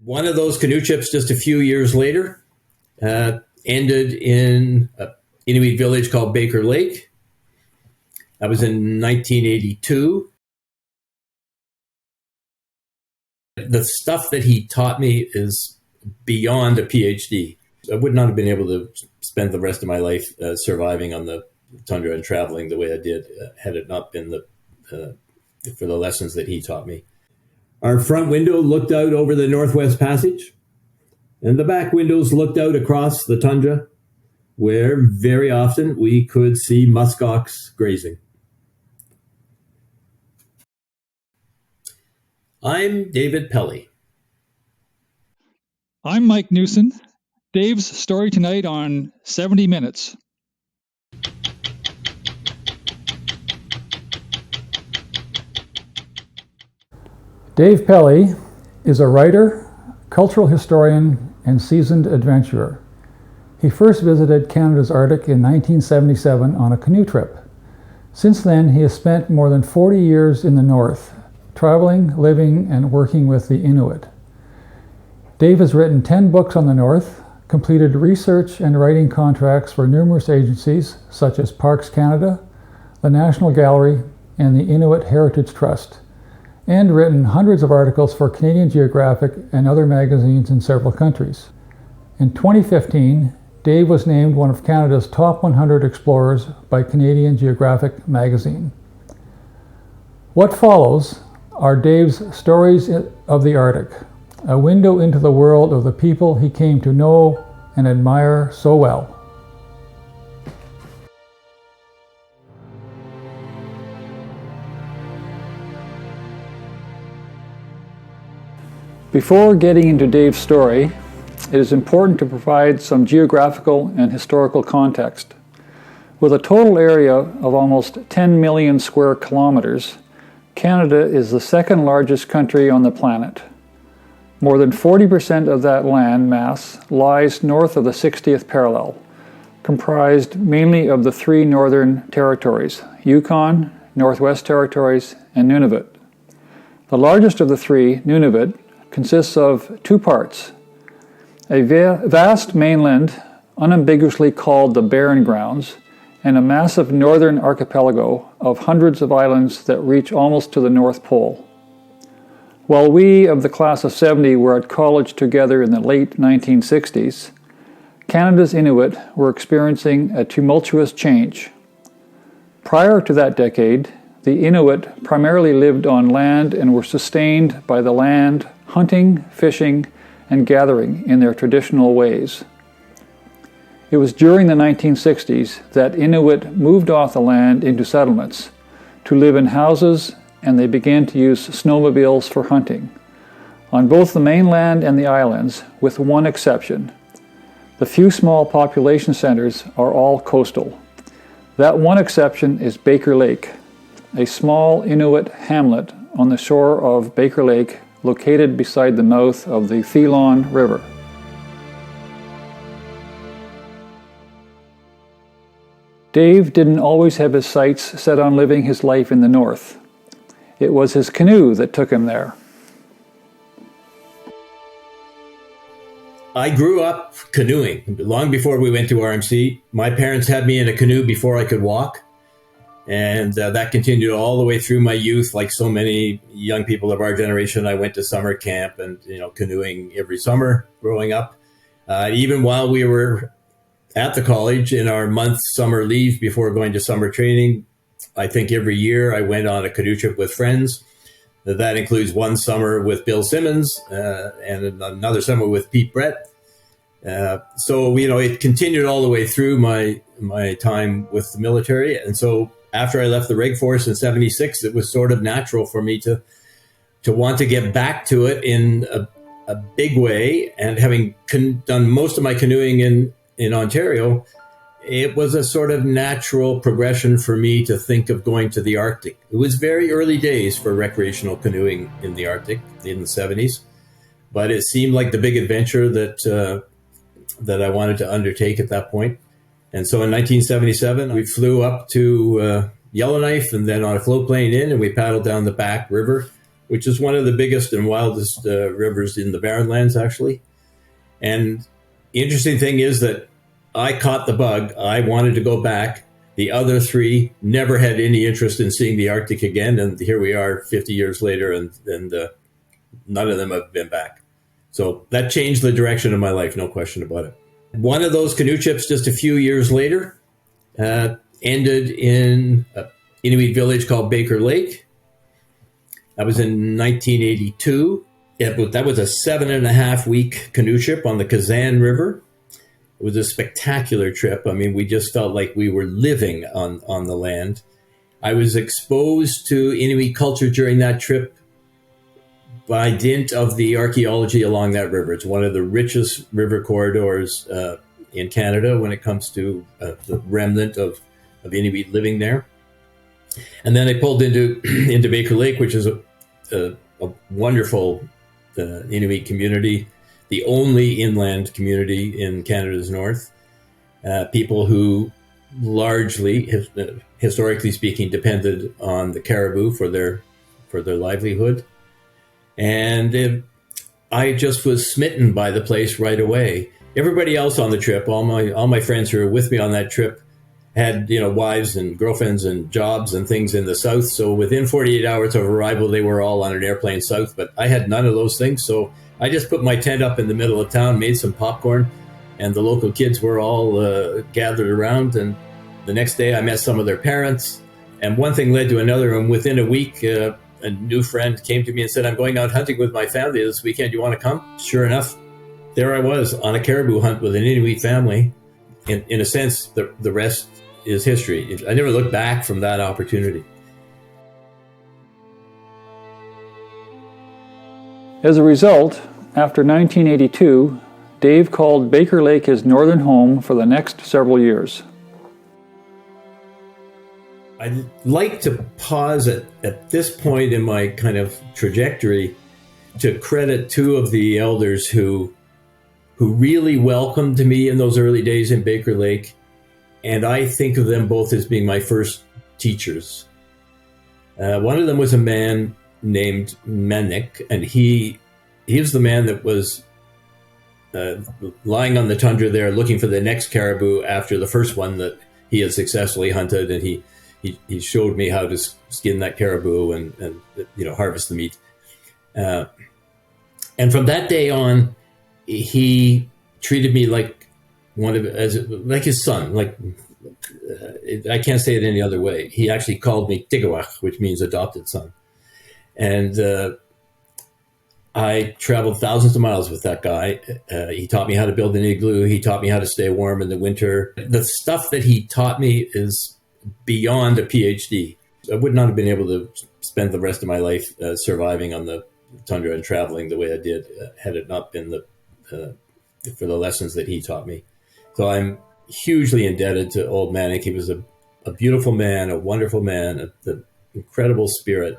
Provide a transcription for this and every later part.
One of those canoe trips just a few years later ended in an Inuit village called Baker Lake. That was in 1982. The stuff that he taught me is beyond a PhD. I would not have been able to spend the rest of my life surviving on the tundra and traveling the way I did had it not been for the lessons that he taught me. Our front window looked out over the Northwest Passage, and the back windows looked out across the tundra, where very often we could see muskox grazing. I'm David Pelly. I'm Mike Newson. Dave's story tonight on 70 Minutes. Dave Pelly is a writer, cultural historian, and seasoned adventurer. He first visited Canada's Arctic in 1977 on a canoe trip. Since then, he has spent more than 40 years in the North, traveling, living, and working with the Inuit. Dave has written 10 books on the North, completed research and writing contracts for numerous agencies such as Parks Canada, the National Gallery, and the Inuit Heritage Trust, and written hundreds of articles for Canadian Geographic and other magazines in several countries. In 2015, Dave was named one of Canada's top 100 explorers by Canadian Geographic magazine. What follows are Dave's stories of the Arctic, a window into the world of the people he came to know and admire so well. Before getting into Dave's story, it is important to provide some geographical and historical context. With a total area of almost 10 million square kilometers, Canada is the second largest country on the planet. More than 40% of that land mass lies north of the 60th parallel, comprised mainly of the three northern territories, Yukon, Northwest Territories, and Nunavut. The largest of the three, Nunavut, consists of two parts: a vast mainland, unambiguously called the Barren Grounds, and a massive northern archipelago of hundreds of islands that reach almost to the North Pole. While we of the class of 70 were at college together in the late 1960s, Canada's Inuit were experiencing a tumultuous change. Prior to that decade, the Inuit primarily lived on land and were sustained by the land, hunting, fishing, and gathering in their traditional ways. It was during the 1960s that Inuit moved off the land into settlements to live in houses, and they began to use snowmobiles for hunting, on both the mainland and the islands, with one exception. The few small population centers are all coastal. That one exception is Baker Lake, a small Inuit hamlet on the shore of Baker Lake located beside the mouth of the Thelon River. Dave didn't always have his sights set on living his life in the North. It was his canoe that took him there. I grew up canoeing. Long before we went to RMC, my parents had me in a canoe before I could walk. And that continued all the way through my youth. Like so many young people of our generation, I went to summer camp and, canoeing every summer growing up. Even while we were at the college in our month summer leave before going to summer training, I think every year I went on a canoe trip with friends. That includes one summer with Bill Simmons and another summer with Pete Brett. So it continued all the way through my time with the military. And so after I left the Reg Force in 76, it was sort of natural for me to want to get back to it in a big way. And having done most of my canoeing in Ontario, it was a sort of natural progression for me to think of going to the Arctic. It was very early days for recreational canoeing in the Arctic in the 70s, but it seemed like the big adventure that I wanted to undertake at that point. And so in 1977, we flew up to Yellowknife and then on a float plane in, and we paddled down the back river which is one of the biggest and wildest rivers in the Barren Lands, actually. And the interesting thing is that I caught the bug. I wanted to go back. The other three never had any interest in seeing the Arctic again. And here we are 50 years later, and none of them have been back. So that changed the direction of my life, no question about it. One of those canoe trips just a few years later ended in an Inuit village called Baker Lake. That was in 1982. That was a 7.5-week canoe trip on the Kazan River. It was a spectacular trip. I mean, we just felt like we were living on the land. I was exposed to Inuit culture during that trip by dint of the archaeology along that river. It's one of the richest river corridors in Canada when it comes to the remnant of Inuit living there. And then I pulled into Baker Lake, which is a wonderful Inuit community, the only inland community in Canada's north. People who largely, historically speaking, depended on the caribou for their livelihood. And I just was smitten by the place right away. Everybody else on the trip, all my friends who were with me on that trip, had wives and girlfriends and jobs and things in the south. So within 48 hours of arrival, they were all on an airplane south. But I had none of those things. So I just put my tent up in the middle of town, made some popcorn, and the local kids were all gathered around. And the next day I met some of their parents, and one thing led to another. And within a week, a new friend came to me and said, "I'm going out hunting with my family this weekend. Do you want to come?" Sure enough, there I was on a caribou hunt with an Inuit family. In a sense, the rest is history. I never looked back from that opportunity. As a result, after 1982, Dave called Baker Lake his northern home for the next several years. I'd like to pause at this point in my kind of trajectory to credit two of the elders who really welcomed me in those early days in Baker Lake. And I think of them both as being my first teachers. One of them was a man named Menik, and he was the man that was lying on the tundra there looking for the next caribou after the first one that he had successfully hunted, and he showed me how to skin that caribou and harvest the meat. And from that day on, he treated me like like his son. Like I can't say it any other way. He actually called me Tigawach, which means adopted son. And I traveled thousands of miles with that guy. He taught me how to build an igloo. He taught me how to stay warm in the winter. The stuff that he taught me is beyond a PhD. I would not have been able to spend the rest of my life surviving on the tundra and traveling the way I did had it not been for the lessons that he taught me. So I'm hugely indebted to old Manic. He was a beautiful man, a wonderful man, an incredible spirit.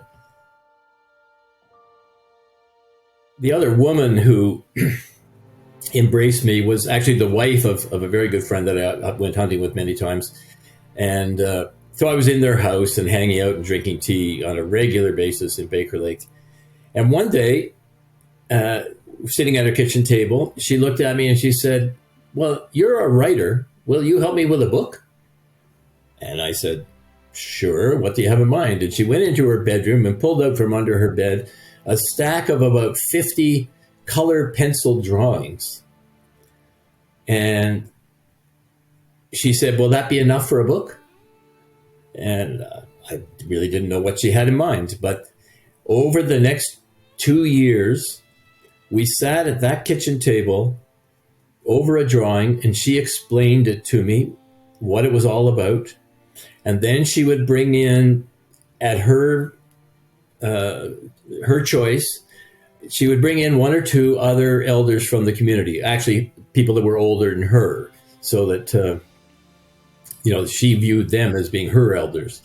The other woman who embraced me was actually the wife of a very good friend that I went hunting with many times. And so I was in their house and hanging out and drinking tea on a regular basis in Baker Lake. And one day, sitting at her kitchen table, she looked at me and she said, "Well, you're a writer. Will you help me with a book?" And I said, "Sure. What do you have in mind?" And she went into her bedroom and pulled out from under her bed a stack of about 50 color pencil drawings. And she said, "Will that be enough for a book?" And I really didn't know what she had in mind. But over the next 2 years, we sat at that kitchen table over a drawing, and she explained it to me, what it was all about. And then she would bring in, at her choice, she would bring in one or two other elders from the community, actually people that were older than her, so that she viewed them as being her elders,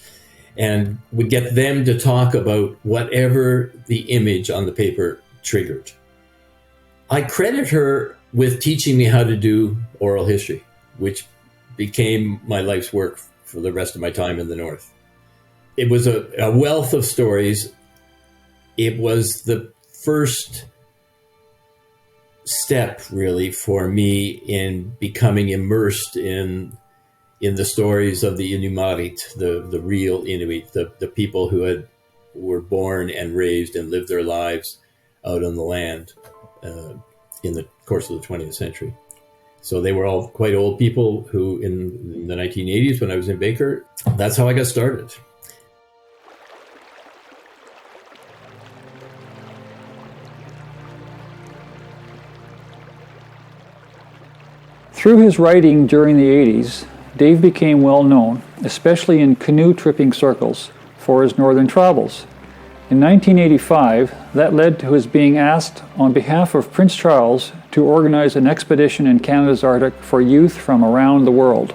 and would get them to talk about whatever the image on the paper triggered. I credit her with teaching me how to do oral history, which became my life's work for the rest of my time in the North. It was a wealth of stories it was the first step really for me in becoming immersed in the stories of the Inuit, the real Inuit, the people who were born and raised and lived their lives out on the land in the course of the 20th century. So they were all quite old people who, in the 1980s, when I was in Baker, that's how I got started. Through his writing during the 80s, Dave became well known, especially in canoe tripping circles, for his northern travels. In 1985, that led to his being asked on behalf of Prince Charles to organize an expedition in Canada's Arctic for youth from around the world.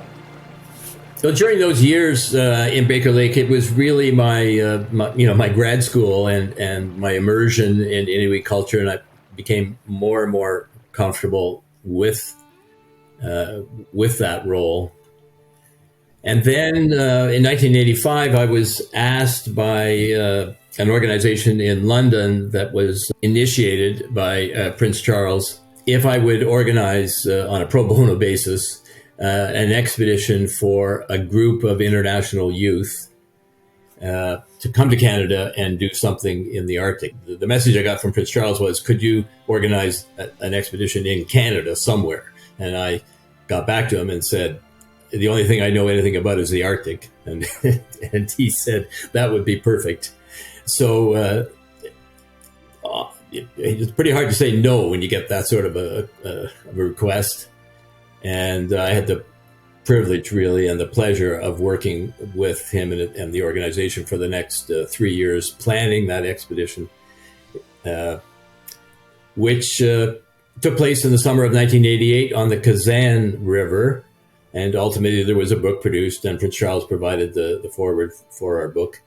So during those years in Baker Lake, it was really my grad school and my immersion in Inuit culture, and I became more and more comfortable with that role. And then in 1985, I was asked by an organization in London that was initiated by Prince Charles if I would organize on a pro bono basis an expedition for a group of international youth to come to Canada and do something in the Arctic. The message I got from Prince Charles was, could you organize an expedition in Canada somewhere? And I got back to him and said, the only thing I know anything about is the Arctic. And, and he said, that would be perfect. So it's pretty hard to say no when you get that sort of a request. And I had the privilege, really, and the pleasure of working with him and the organization for the next 3 years, planning that expedition, which took place in the summer of 1988 on the Kazan River. And ultimately, there was a book produced, and Prince Charles provided the foreword for our book.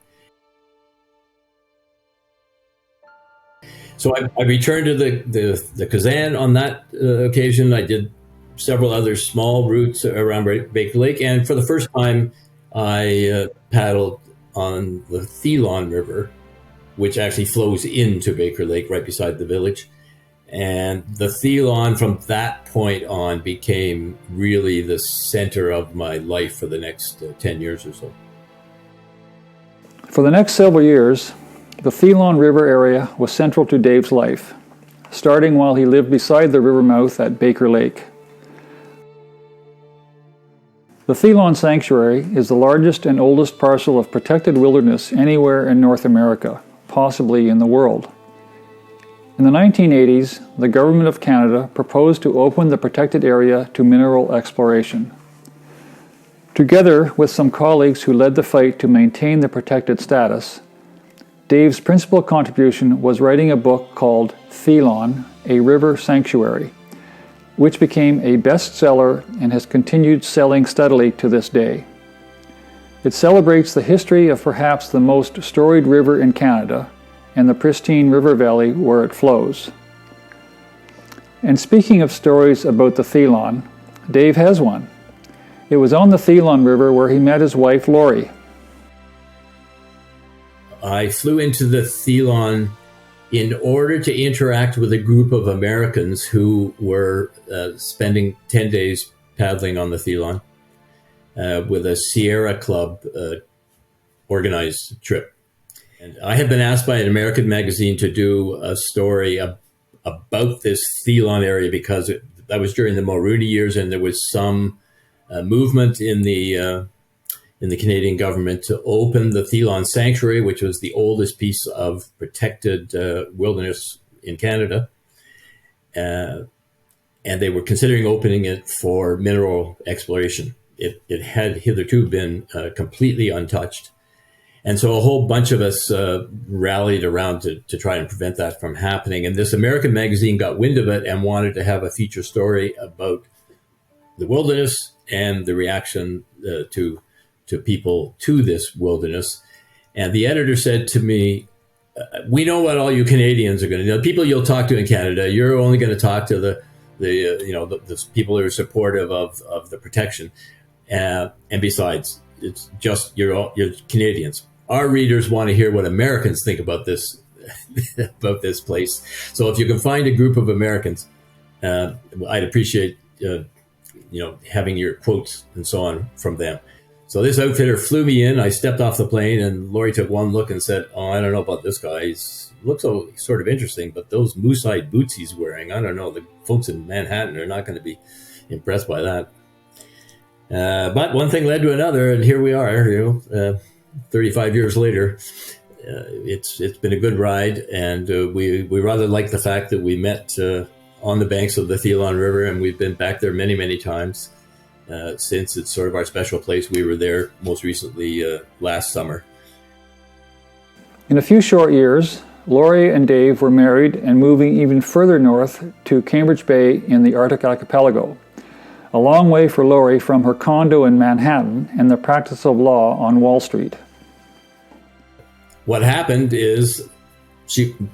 So I returned to the Kazan on that occasion. I did several other small routes around Baker Lake, and for the first time, I paddled on the Thelon River, which actually flows into Baker Lake right beside the village. And the Thelon from that point on became really the center of my life for the next 10 years or so. For the next several years, the Thelon River area was central to Dave's life, starting while he lived beside the river mouth at Baker Lake. The Thelon Sanctuary is the largest and oldest parcel of protected wilderness anywhere in North America, possibly in the world. In the 1980s, the Government of Canada proposed to open the protected area to mineral exploration. Together with some colleagues who led the fight to maintain the protected status, Dave's principal contribution was writing a book called Thelon, A River Sanctuary, which became a bestseller and has continued selling steadily to this day. It celebrates the history of perhaps the most storied river in Canada, and the pristine river valley where it flows. And speaking of stories about the Thelon, Dave has one. It was on the Thelon River where he met his wife, Lori. I flew into the Thelon in order to interact with a group of Americans who were spending 10 days paddling on the Thelon with a Sierra Club organized trip. And I had been asked by an American magazine to do a story about this Thelon area because that was during the Mulrooney years, and there was some movement in the Canadian government to open the Thelon Sanctuary, which was the oldest piece of protected wilderness in Canada. And they were considering opening it for mineral exploration. It had hitherto been completely untouched. And so a whole bunch of us rallied around to try and prevent that from happening. And this American magazine got wind of it and wanted to have a feature story about the wilderness and the reaction to people to this wilderness. And the editor said to me, we know what all you Canadians are going to do. The people you'll talk to in Canada, you're only going to talk to the people who are supportive of the protection. And besides, it's just you're Canadians. Our readers want to hear what Americans think about this about this place. So if you can find a group of Americans, I'd appreciate having your quotes and so on from them. So this outfitter flew me in. I stepped off the plane, and Laurie took one look and said, "Oh, I don't know about this guy. He looks sort of interesting, but those moose-hide boots he's wearing, I don't know. The folks in Manhattan are not going to be impressed by that." But one thing led to another, and here we are. 35 years later, it's been a good ride, and we rather like the fact that we met on the banks of the Theolon River, and we've been back there many, many times. Since it's sort of our special place. We were there most recently last summer. In a few short years, Laurie and Dave were married and moving even further north to Cambridge Bay in the Arctic archipelago, a long way for Laurie from her condo in Manhattan and the practice of law on Wall Street. What happened is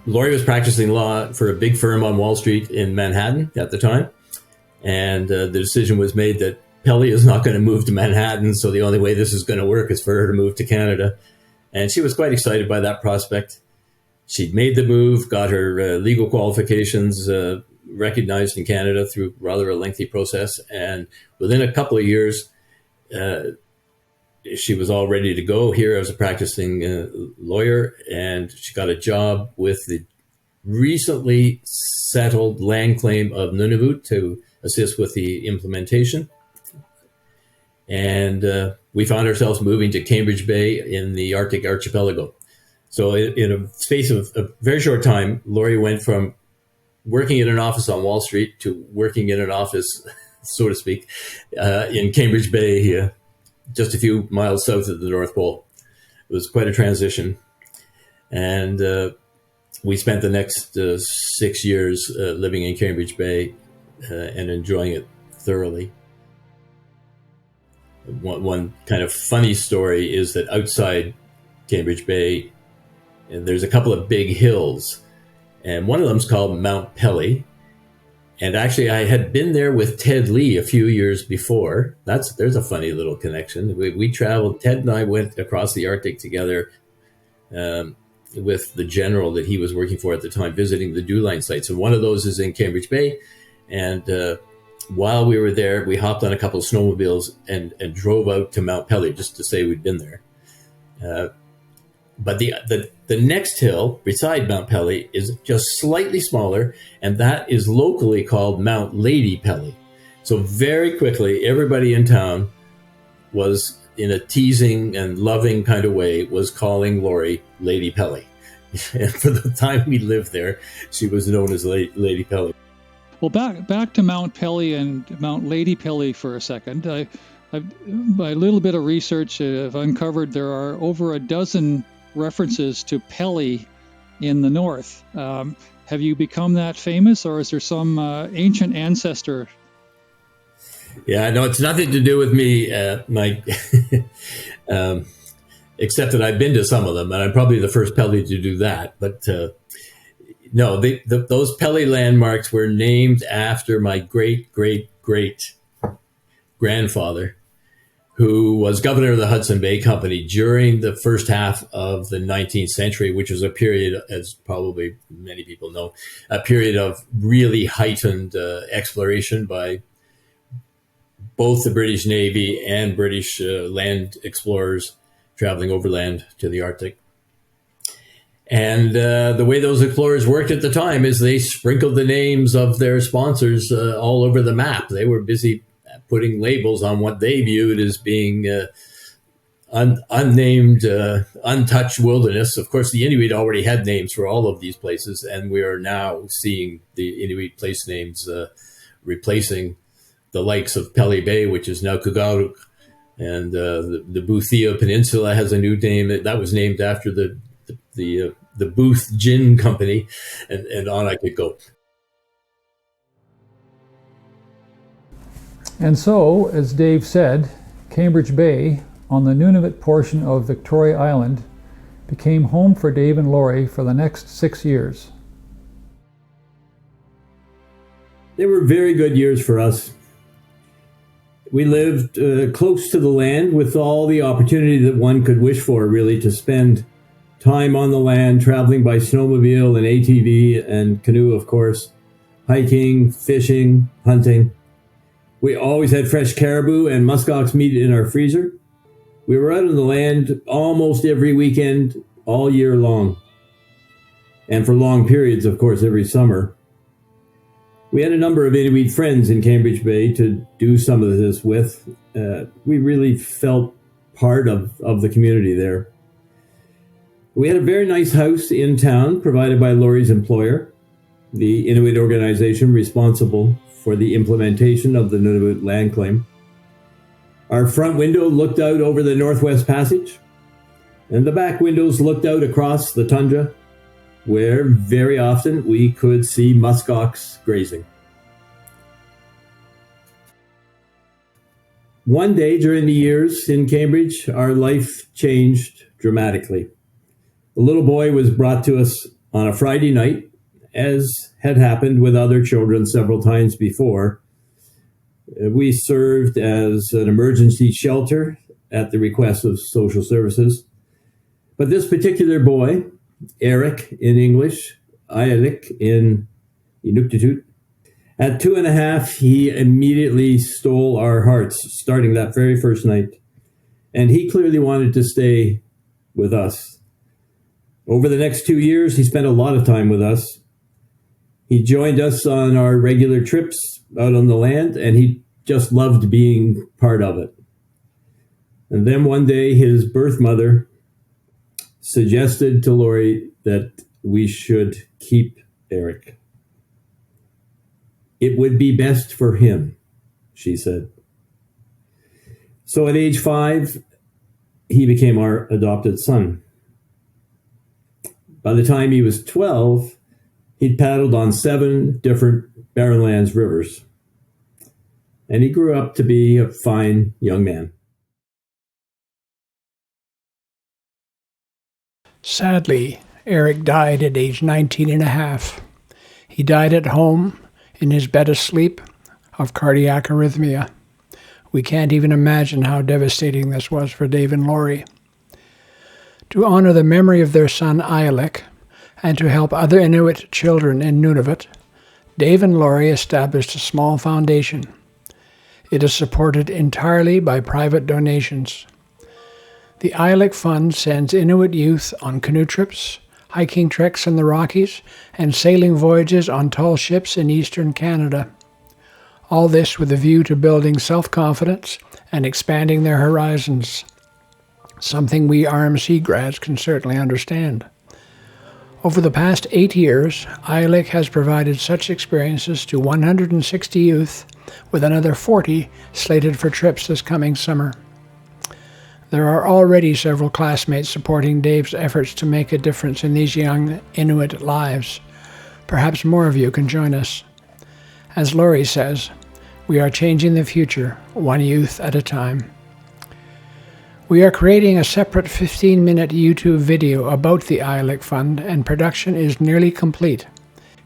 Laurie was practicing law for a big firm on Wall Street in Manhattan at the time, and the decision was made that Pelly is not going to move to Manhattan, so the only way this is going to work is for her to move to Canada. And she was quite excited by that prospect. She'd made the move, got her legal qualifications recognized in Canada through rather a lengthy process. And within a couple of years, she was all ready to go here as a practicing lawyer. And she got a job with the recently settled land claim of Nunavut to assist with the implementation. And we found ourselves moving to Cambridge Bay in the Arctic archipelago. So in a space of a very short time, Laurie went from working in an office on Wall Street to working in an office, so to speak, in Cambridge Bay, just a few miles south of the North Pole. It was quite a transition. And we spent the next 6 years living in Cambridge Bay and enjoying it thoroughly. One kind of funny story is that outside Cambridge Bay, there's a couple of big hills, and one of them's called Mount Pelly. And actually, I had been there with Ted Lee a few years before. There's a funny little connection. We traveled. Ted and I went across the Arctic together with the general that he was working for at the time, visiting the Dew Line sites. And one of those is in Cambridge Bay, and while we were there, we hopped on a couple of snowmobiles and drove out to Mount Pelly just to say we'd been there. But the next hill beside Mount Pelly is just slightly smaller, and that is locally called Mount Lady Pelly. So very quickly, everybody in town was, in a teasing and loving kind of way, was calling Laurie Lady Pelly. And for the time we lived there, she was known as Lady Pelly. Well, back to Mount Pelly and Mount Lady Pelly for a second. By a little bit of research, I've uncovered there are over a dozen references to Pelly in the north. Have you become that famous, or is there some ancient ancestor? Yeah, no, it's nothing to do with me, Mike, except that I've been to some of them, and I'm probably the first Pelly to do that. But no, those Pelly landmarks were named after my great-great-great-grandfather, who was governor of the Hudson Bay Company during the first half of the 19th century, which was a period, as probably many people know, a period of really heightened exploration by both the British Navy and British land explorers traveling overland to the Arctic. And the way those explorers worked at the time is they sprinkled the names of their sponsors all over the map. They were busy putting labels on what they viewed as being unnamed, untouched wilderness. Of course, the Inuit already had names for all of these places, and we are now seeing the Inuit place names replacing the likes of Pelly Bay, which is now Kugaruk, and the Boothia Peninsula has a new name that was named after the Booth Gin Company, and on I could go. And so, as Dave said, Cambridge Bay, on the Nunavut portion of Victoria Island, became home for Dave and Laurie for the next 6 years. They were very good years for us. We lived close to the land with all the opportunity that one could wish for, really, to spend time on the land, traveling by snowmobile and ATV and canoe, of course, hiking, fishing, hunting. We always had fresh caribou and muskox meat in our freezer. We were out on the land almost every weekend, all year long. And for long periods, of course, every summer. We had a number of Inuit friends in Cambridge Bay to do some of this with. We really felt part of the community there. We had a very nice house in town provided by Laurie's employer, the Inuit organization responsible for the implementation of the Nunavut land claim. Our front window looked out over the Northwest Passage, and the back windows looked out across the tundra, where very often we could see muskox grazing. One day during the years in Cambridge, our life changed dramatically. A little boy was brought to us on a Friday night, as had happened with other children several times before. We served as an emergency shelter at the request of social services. But this particular boy, Eric in English, Ialik in Inuktitut, at 2.5, he immediately stole our hearts, starting that very first night. And he clearly wanted to stay with us. Over the next 2 years, he spent a lot of time with us. He joined us on our regular trips out on the land, and he just loved being part of it. And then one day, his birth mother suggested to Laurie that we should keep Eric. It would be best for him, she said. So at age 5, he became our adopted son. By the time he was 12, he'd paddled on 7 different Barren Lands rivers. And he grew up to be a fine young man. Sadly, Eric died at age 19 and a half. He died at home in his bed asleep of cardiac arrhythmia. We can't even imagine how devastating this was for Dave and Laurie. To honor the memory of their son Ialik and to help other Inuit children in Nunavut, Dave and Laurie established a small foundation. It is supported entirely by private donations. The Ialik Fund sends Inuit youth on canoe trips, hiking treks in the Rockies, and sailing voyages on tall ships in eastern Canada. All this with a view to building self-confidence and expanding their horizons, something we RMC grads can certainly understand. Over the past 8 years, Ialik has provided such experiences to 160 youth, with another 40 slated for trips this coming summer. There are already several classmates supporting Dave's efforts to make a difference in these young Inuit lives. Perhaps more of you can join us. As Laurie says, we are changing the future, one youth at a time. We are creating a separate 15-minute YouTube video about the Ialik Fund, and production is nearly complete.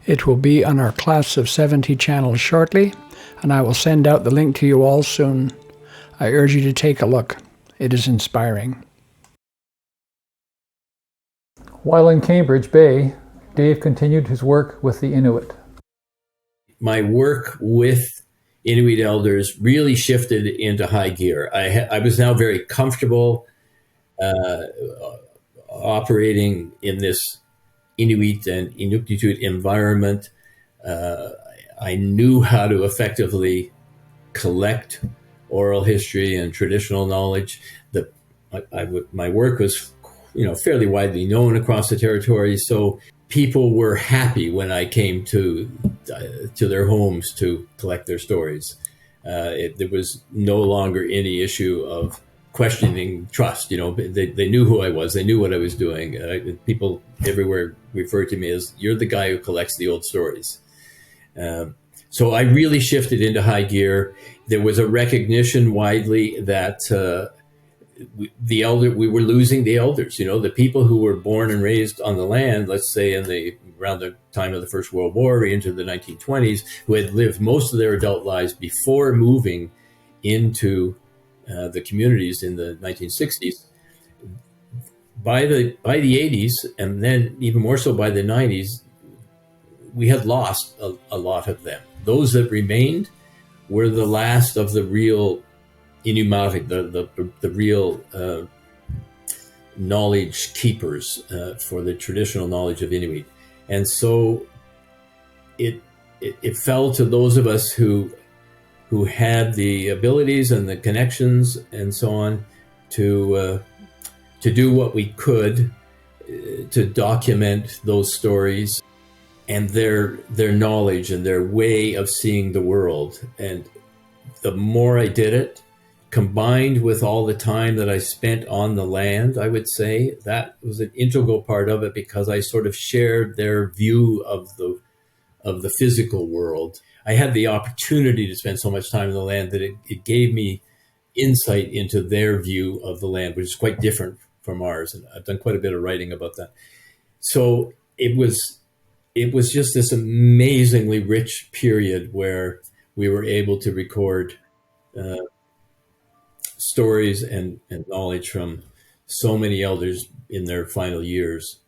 It will be on our Class of 70 channel shortly, and I will send out the link to you all soon. I urge you to take a look. It is inspiring. While in Cambridge Bay, Dave continued his work with the Inuit. My work with Inuit elders really shifted into high gear. I was now very comfortable operating in this Inuit and Inuktitut environment. I knew how to effectively collect oral history and traditional knowledge. My work was, fairly widely known across the territory, so people were happy when I came to their homes to collect their stories. There was no longer any issue of questioning trust. They knew who I was. They knew what I was doing. People everywhere referred to me as, "You're the guy who collects the old stories." So I really shifted into high gear. There was a recognition widely that we were losing the elders. The people who were born and raised on the land, let's say around the time of the First World War into the 1920s, who had lived most of their adult lives before moving into the communities in the 1960s. by the 80s, and then even more so by the 90s, we had lost a lot of them. Those that remained were the last of the real Inuit, the real knowledge keepers for the traditional knowledge of Inuit. And so it fell to those of us who had the abilities and the connections and so on to do what we could to document those stories and their knowledge and their way of seeing the world. And the more I did it, combined with all the time that I spent on the land, I would say that was an integral part of it, because I sort of shared their view of the physical world. I had the opportunity to spend so much time in the land that it gave me insight into their view of the land, which is quite different from ours. And I've done quite a bit of writing about that. So it was just this amazingly rich period where we were able to record stories and knowledge from so many elders in their final years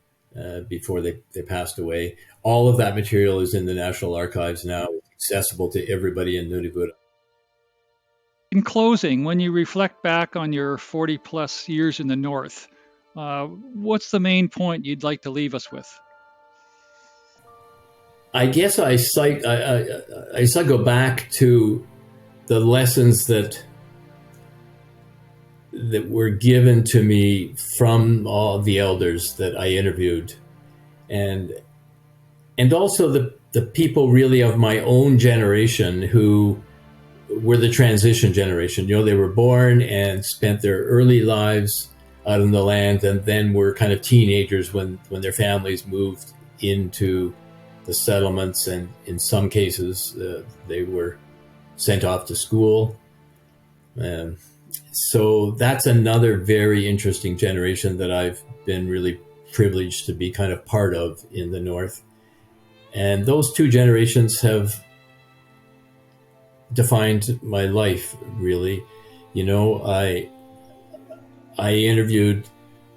before they passed away. All of that material is in the National Archives now, accessible to everybody in Nunavut. In closing, when you reflect back on your 40 plus years in the North, what's the main point you'd like to leave us with? I guess I go back to the lessons that were given to me from all the elders that I interviewed, and also the people really of my own generation who were the transition generation. You know, they were born and spent their early lives out in the land, and then were kind of teenagers when their families moved into the settlements, and in some cases they were sent off to school. So that's another very interesting generation that I've been really privileged to be kind of part of in the North. And those two generations have defined my life, really. You know, I interviewed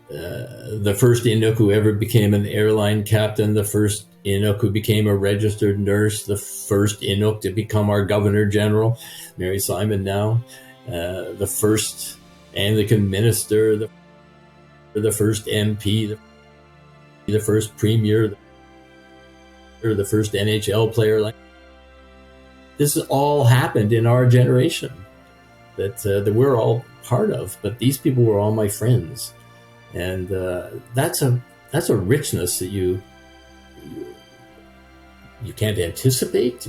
the first Inuk who ever became an airline captain, the first Inuk who became a registered nurse, the first Inuk to become our Governor General, Mary Simon now, the first Anglican minister, the first MP, the first premier, or the first NHL player. Like, this has all happened in our generation that we're all part of. But these people were all my friends, and that's a richness that you can't anticipate.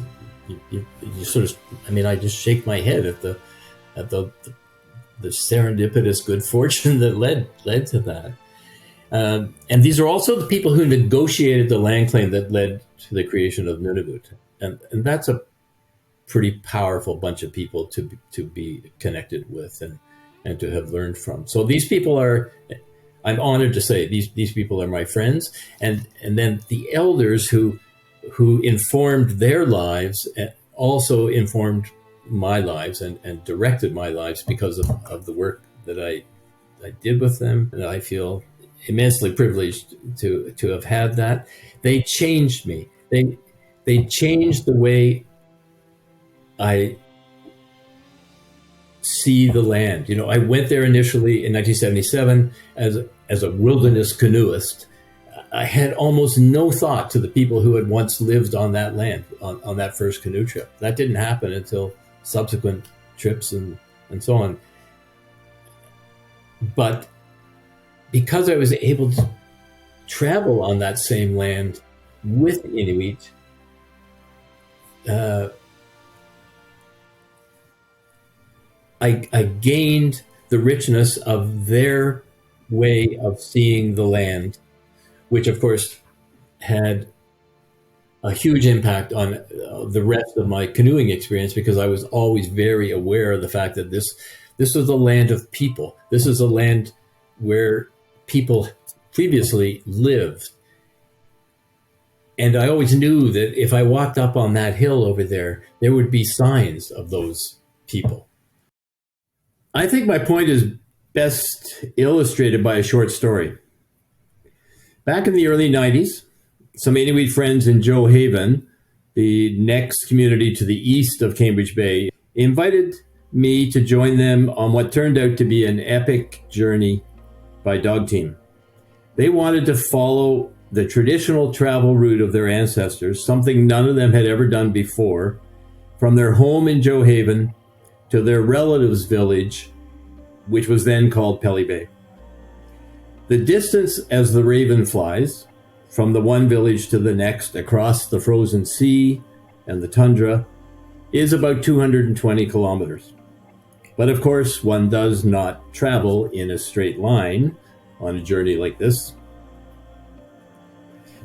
You sort of, I mean, I just shake my head at the serendipitous good fortune that led to that. And these are also the people who negotiated the land claim that led to the creation of Nunavut. And that's a pretty powerful bunch of people to be connected with and to have learned from. So these people are, I'm honored to say, these people are my friends. And then the elders who informed their lives also informed my lives and directed my lives because of the work that I did with them. And I feel immensely privileged to have had that. They changed me. They changed the way I see the land. You know, I went there initially in 1977 as a wilderness canoeist. I had almost no thought to the people who had once lived on that land on that first canoe trip. That didn't happen until subsequent trips and so on. But because I was able to travel on that same land with Inuit, I gained the richness of their way of seeing the land, which of course had a huge impact on the rest of my canoeing experience, because I was always very aware of the fact that this was the land of people. This is a land where people previously lived. And I always knew that if I walked up on that hill over there, there would be signs of those people. I think my point is best illustrated by a short story. Back in the early 90s, some Inuit friends in Joe Haven, the next community to the east of Cambridge Bay, invited me to join them on what turned out to be an epic journey by dog team. They wanted to follow the traditional travel route of their ancestors, something none of them had ever done before, from their home in Joe Haven to their relatives' village, which was then called Pelly Bay. The distance as the raven flies from the one village to the next across the frozen sea and the tundra is about 220 kilometers. But of course, one does not travel in a straight line on a journey like this.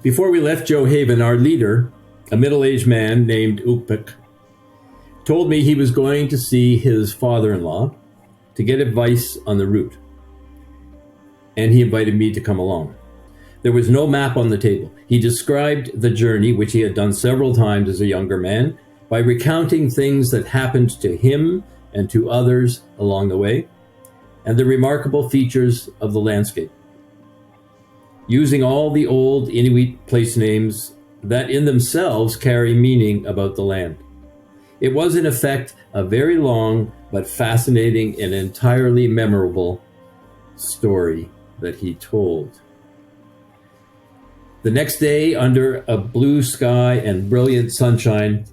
Before we left Joe Haven, our leader, a middle-aged man named Ukpik, told me he was going to see his father-in-law to get advice on the route. And he invited me to come along. There was no map on the table. He described the journey, which he had done several times as a younger man, by recounting things that happened to him and to others along the way, and the remarkable features of the landscape. Using all the old Inuit place names that in themselves carry meaning about the land. It was, in effect, a very long but fascinating and entirely memorable story that he told. The next day, under a blue sky and brilliant sunshine,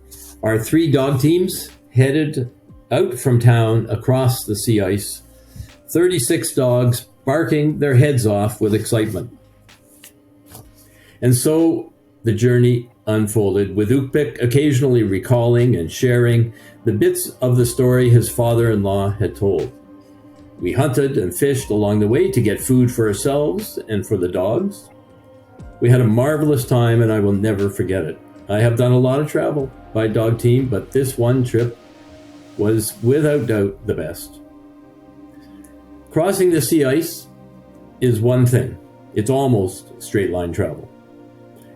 our 3 dog teams headed out from town across the sea ice, 36 dogs barking their heads off with excitement. And so the journey unfolded, with Ukpik occasionally recalling and sharing the bits of the story his father-in-law had told. We hunted and fished along the way to get food for ourselves and for the dogs. We had a marvelous time, and I will never forget it. I have done a lot of travel by dog team, but this one trip was without doubt the best. Crossing the sea ice is one thing. It's almost straight line travel.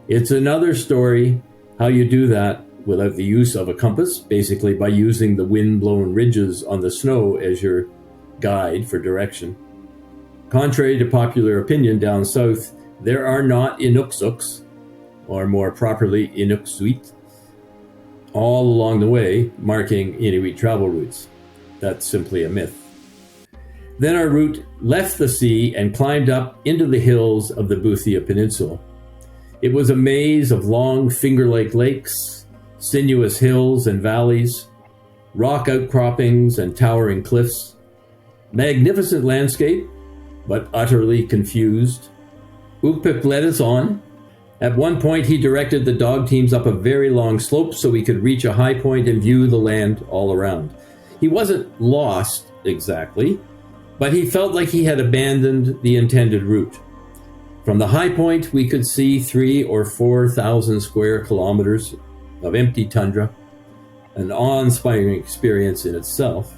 It's another story how you do that without the use of a compass, basically by using the wind-blown ridges on the snow as your guide for direction. Contrary to popular opinion down south, there are not Inuksooks, or more properly Inuksuit, all along the way marking Inuit travel routes. That's simply a myth. Then our route left the sea and climbed up into the hills of the Boothia Peninsula. It was a maze of long finger-like lakes, sinuous hills and valleys, rock outcroppings and towering cliffs. Magnificent landscape, but utterly confused. Ukpik led us on. At one point, he directed the dog teams up a very long slope so we could reach a high point and view the land all around. He wasn't lost exactly, but he felt like he had abandoned the intended route. From the high point, we could see 3,000 or 4,000 square kilometers of empty tundra, an awe-inspiring experience in itself.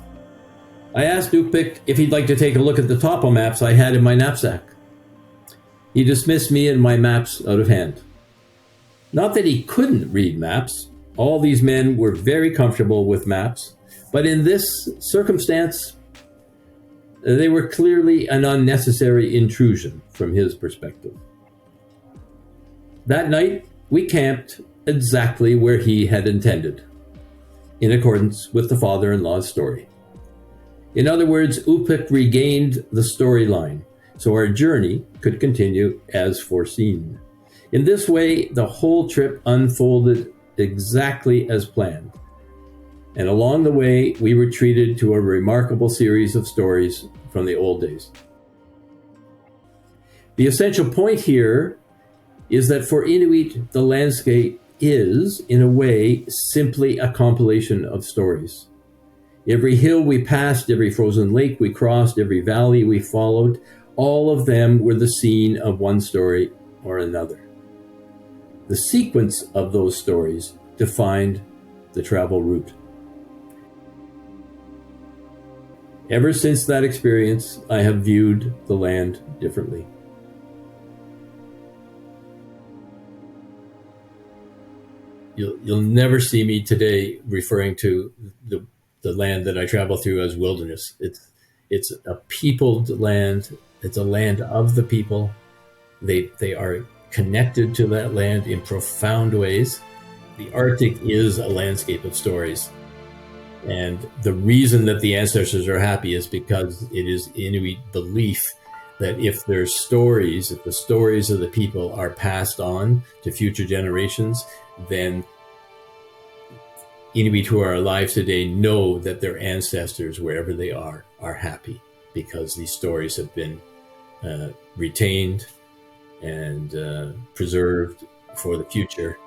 I asked Ukpik if he'd like to take a look at the topo maps I had in my knapsack. He dismissed me and my maps out of hand. Not that he couldn't read maps. All these men were very comfortable with maps, but in this circumstance, they were clearly an unnecessary intrusion from his perspective. That night, we camped exactly where he had intended, in accordance with the father-in-law's story. In other words, Ukpik regained the storyline, so our journey could continue as foreseen. In this way, the whole trip unfolded exactly as planned. And along the way, we were treated to a remarkable series of stories from the old days. The essential point here is that for Inuit, the landscape is, in a way, simply a compilation of stories. Every hill we passed, every frozen lake we crossed, every valley we followed, all of them were the scene of one story or another. The sequence of those stories defined the travel route. Ever since that experience, I have viewed the land differently. You'll never see me today referring to the land that I travel through as wilderness. It's a peopled land. It's a land of the people. They are connected to that land in profound ways. The Arctic is a landscape of stories. And the reason that the ancestors are happy is because it is Inuit belief that if there's stories, if the stories of the people are passed on to future generations, then Inuit who are alive today know that their ancestors, wherever they are happy because these stories have been retained and preserved for the future.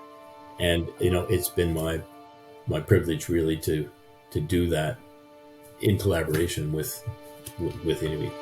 And, it's been my privilege really to do that in collaboration with Inuit.